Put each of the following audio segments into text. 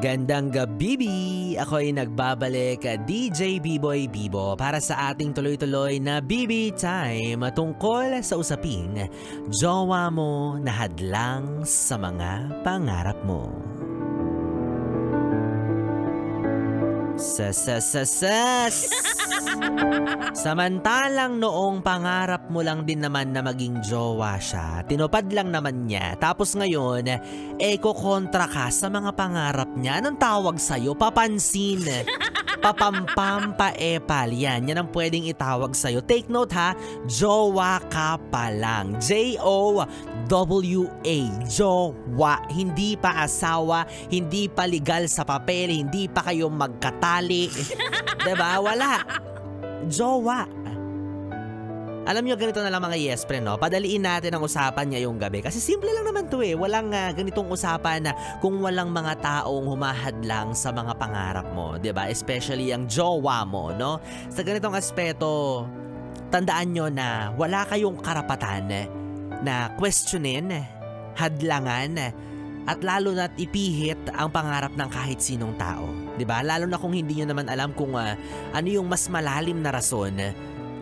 Magandang gabi, ako ay nagbabalik, DJ B-Boy Bibo para sa ating tuloy-tuloy na BB Time tungkol sa usaping jowa mo na hadlang sa mga pangarap mo. Samantalang noong pangarap mo lang din naman na maging jowa siya, tinupad lang naman niya, tapos ngayon, kukontra ka sa mga pangarap niya. Anong tawag sa'yo? Papansin. Papampam, paepal. Yan ang pwedeng itawag sa'yo. Take note ha, jowa ka pa lang. J-O-W-A. Jowa. Hindi pa asawa, hindi pa legal sa papel, hindi pa kayo magkatali. Diba? Wala. Jowa. Alam nyo, ganito na lang mga yes friend, no? Padaliin natin ang usapan ngayong gabi. Kasi simple lang naman to eh. Walang ganitong usapan na kung walang mga taong humahadlang sa mga pangarap mo. Diba? Especially ang jowa mo, no? Sa ganitong aspeto, tandaan nyo na wala kayong karapatan na questionin, hadlangan, at lalo na't ipihit ang pangarap ng kahit sinong tao. Diba? Lalo na kung hindi nyo naman alam kung ano yung mas malalim na rason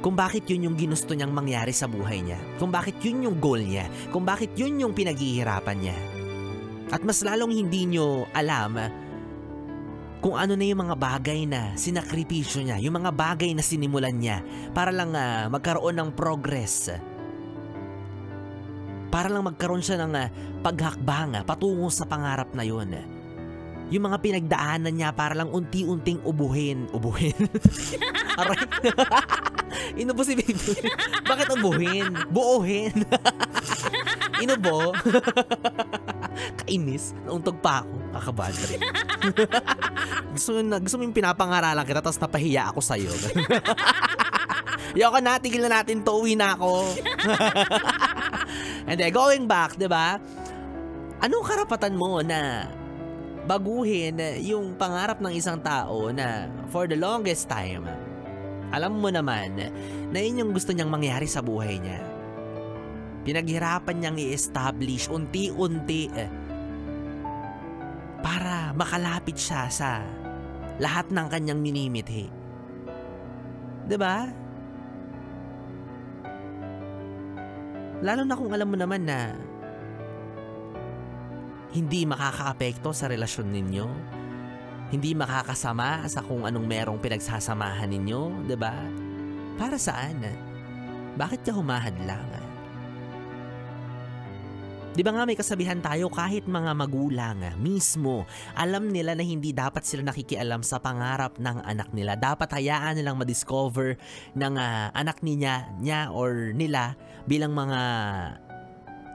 kung bakit yun yung ginusto niyang mangyari sa buhay niya, kung bakit yun yung goal niya, kung bakit yun yung pinaghihirapan niya. At mas lalong hindi nyo alam kung ano na yung mga bagay na sinakripisyo niya, yung mga bagay na sinimulan niya para lang magkaroon ng progress. Para lang magkaroon siya ng paghakbang patungo sa pangarap na yun. Yung mga pinagdaanan niya para lang unti-unting ubuhin. Aray. Inubo si Baby. Bakit ubuhin? Buuhin. Inubo. Kainis. Nauntog pa ako. Kakabadre. gusto mo yung pinapangaralan kita tapos napahiya ako sa'yo. Yoko na, tigil na natin to. Uwi na ako. And then, going back, diba? Anong karapatan mo na baguhin yung pangarap ng isang tao na for the longest time, alam mo naman na yun yung gusto niyang mangyari sa buhay niya. Pinaghirapan niyang i-establish unti-unti para makalapit siya sa lahat ng kanyang minimithi. Diba? Lalo na kung alam mo naman na hindi makakaapekto sa relasyon ninyo, hindi makakasama sa kung anong merong pinagsasamahan ninyo, diba? Para saan? Bakit ka humahadlang? Diba nga may kasabihan tayo, kahit mga magulang mismo, alam nila na hindi dapat sila nakikialam sa pangarap ng anak nila. Dapat hayaan nilang madiscover ng anak niya or nila bilang mga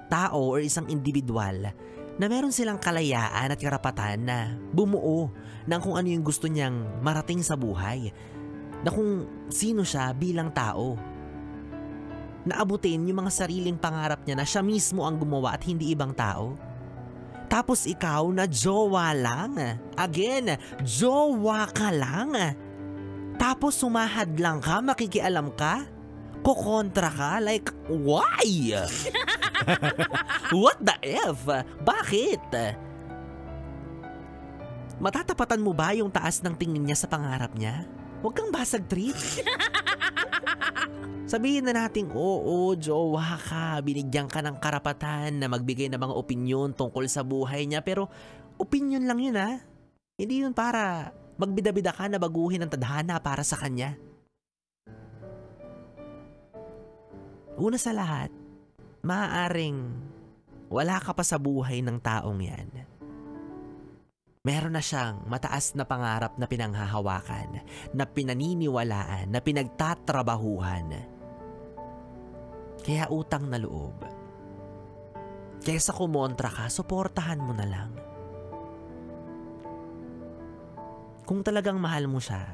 tao or isang individual na meron silang kalayaan at karapatan na bumuo ng kung ano yung gusto niyang marating sa buhay. Na kung sino siya bilang tao. Naabutin yung mga sariling pangarap niya na siya mismo ang gumawa at hindi ibang tao. Tapos ikaw na jowa lang. Again, jowa ka lang. Tapos sumahad lang ka, makikialam ka, kukontra ka, like, why? What the F? Bakit? Matatapatan mo ba yung taas ng tingin niya sa pangarap niya? Huwag kang basag trip. Sabihin na natin, oo, jowa ka, binigyan ka ng karapatan na magbigay ng mga opinyon tungkol sa buhay niya, pero opinyon lang yun ha. Hindi yun para magbida-bida ka na baguhin ang tadhana para sa kanya. Una sa lahat, maaaring wala ka pa sa buhay ng taong yan. Meron na siyang mataas na pangarap na pinanghahawakan, na pinaniniwalaan, na pinagtatrabahuhan. Kaya utang na loob. Kaysa kumontra ka, suportahan mo na lang. Kung talagang mahal mo siya,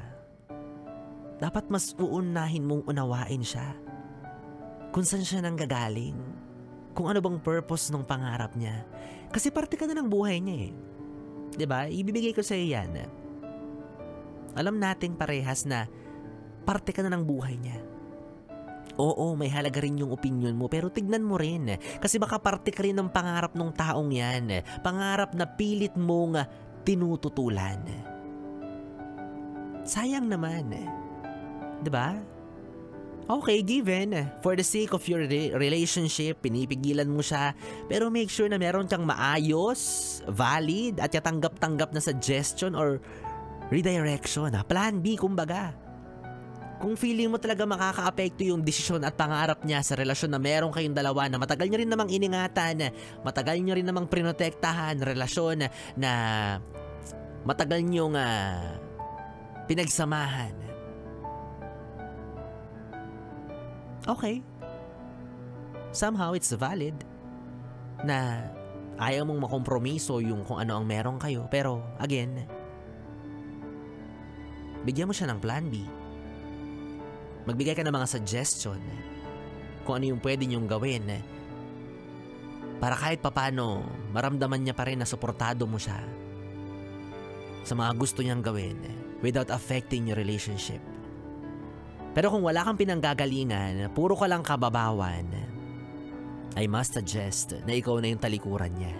dapat mas uunahin mong unawain siya. Kung saan siya nanggagaling, kung ano bang purpose ng pangarap niya. Kasi parte ka na ng buhay niya eh. Diba? Ibibigay ko sa iyo yan. Alam nating parehas na parte ka na ng buhay niya. Oo, may halaga rin yung opinion mo, pero tignan mo rin. Kasi baka parte ka rin ng pangarap ng taong yan. Pangarap na pilit mong tinututulan. Sayang naman. Diba? Okay, given. For the sake of your relationship, pinipigilan mo siya. Pero make sure na meron kang maayos, valid, at katanggap-tanggap na suggestion or redirection. Plan B, kumbaga. Kung feeling mo talaga makaka-apekto yung desisyon at pangarap niya sa relasyon na meron kayong dalawa na matagal nyo rin namang iningatan, matagal nyo rin namang prinotektahan, relasyon na matagal nyong pinagsamahan. Okay. Somehow it's valid na ayaw mong makompromiso yung kung ano ang meron kayo. Pero again, bigyan mo siya ng plan B. Magbigay ka ng mga suggestion kung ano yung pwede niyong gawin para kahit papano maramdaman niya pa rin na suportado mo siya sa mga gusto niyang gawin without affecting your relationship. Pero kung wala kang pinanggagalingan, puro ka lang kababawan, I must suggest na ikaw na yung talikuran niya.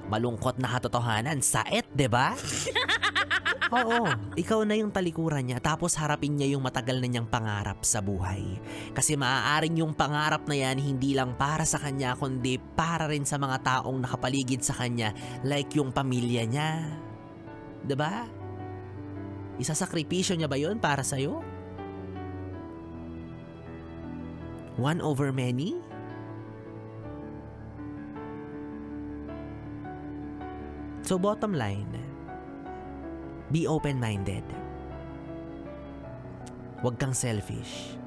Malungkot na katotohanan, saet, diba? Oo, ikaw na yung talikuran niya tapos harapin niya yung matagal na niyang pangarap sa buhay. Kasi maaaring yung pangarap na yan hindi lang para sa kanya kundi para rin sa mga taong nakapaligid sa kanya like yung pamilya niya. Diba? Isasakripisyo niya ba yun para sa'yo? One over many? So bottom line, be open-minded. Huwag kang selfish.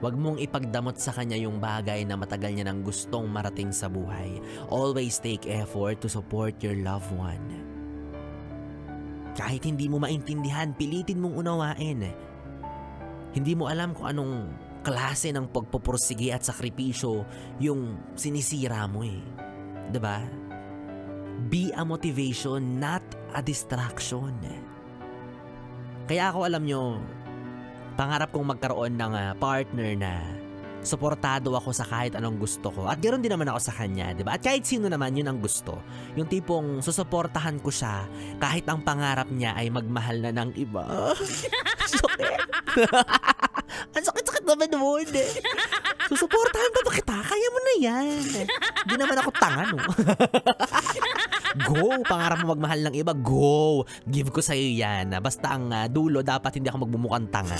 Huwag mong ipagdamot sa kanya yung bagay na matagal niya nang gustong marating sa buhay. Always take effort to support your loved one. Kahit hindi mo maintindihan, pilitin mong unawain. Hindi mo alam kung anong klase ng pagpupursige at sakripisyo yung sinisira mo eh. Diba? Be a motivation, not a distraction. Kaya ako alam nyo, pangarap kong magkaroon ng partner na suportado ako sa kahit anong gusto ko. At ganoon din naman ako sa kanya, diba? At kahit sino naman yun ang gusto. Yung tipong susuportahan ko siya kahit ang pangarap niya ay magmahal na ng iba. Sakit. Ang sakit-sakit naman nun. Susuportahan pa ba kita? Kaya mo na yan. Di naman ako tanga, no? Go! Pangarap mo magmahal ng iba, go! Give ko sa'yo yan. Basta ang dulo, dapat hindi ako magmumukhang tanga.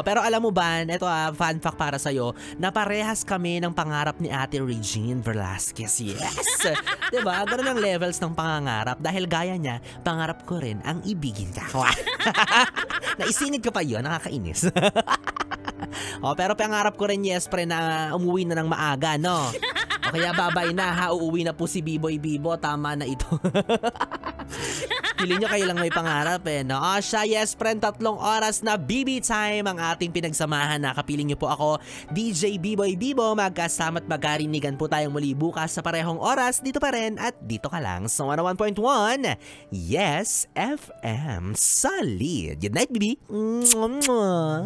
Pero alam mo ba, ito fun fact para sa'yo, na parehas kami ng pangarap ni Ate Regine Velasquez. Yes! Diba? Ganun ang levels ng pangangarap. Dahil gaya niya, pangarap ko rin ang ibigin ka. Naisingit ka pa yun, nakakainis. Pero pangarap ko rin, yes, pre, na umuwi na ng maaga, no? O kaya babay na, ha? Uuwi na po si Biboy Bibo. Tama na ito. Pili nyo, kayo lang may pangarap, eh, no? Siya, yes, friend, 3 oras na BB time ang ating pinagsamahan. Nakapiling nyo po ako, DJ Biboy Bibo. Magkasama't magkarinigan po tayong muli bukas sa parehong oras. Dito pa rin at dito ka lang sa 101.1 Yes FM. Solid. Good night, baby. Mwah, mwah.